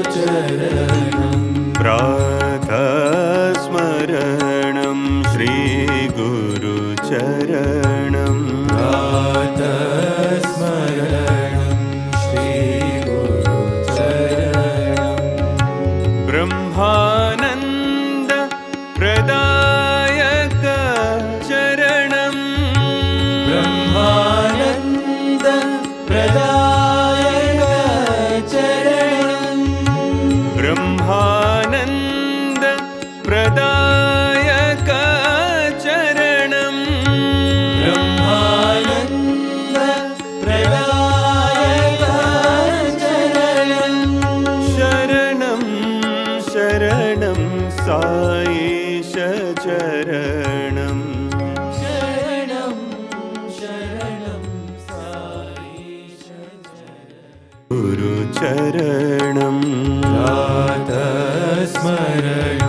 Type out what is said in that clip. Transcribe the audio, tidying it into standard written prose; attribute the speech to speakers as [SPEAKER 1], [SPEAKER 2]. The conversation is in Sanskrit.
[SPEAKER 1] श्रीगुरुचरणं
[SPEAKER 2] प्रातस्मरणं श्रीगुरुचरणं
[SPEAKER 1] प्रातस्मरणं श्रीगुरुचरणं
[SPEAKER 2] ब्रह्मानन्द प्रदायक चरणं
[SPEAKER 1] ब्रह्मानन्द प्रदायक चरणं
[SPEAKER 2] ब्रह्मानन्द प्रदायक चरणं
[SPEAKER 1] ब्रह्मानन्द प्रदायक चरणं
[SPEAKER 2] शरणं शरणं साईश चरणं
[SPEAKER 1] शरणं शरणं साईश
[SPEAKER 2] गुरुचरणं
[SPEAKER 1] प्रातस्मरणं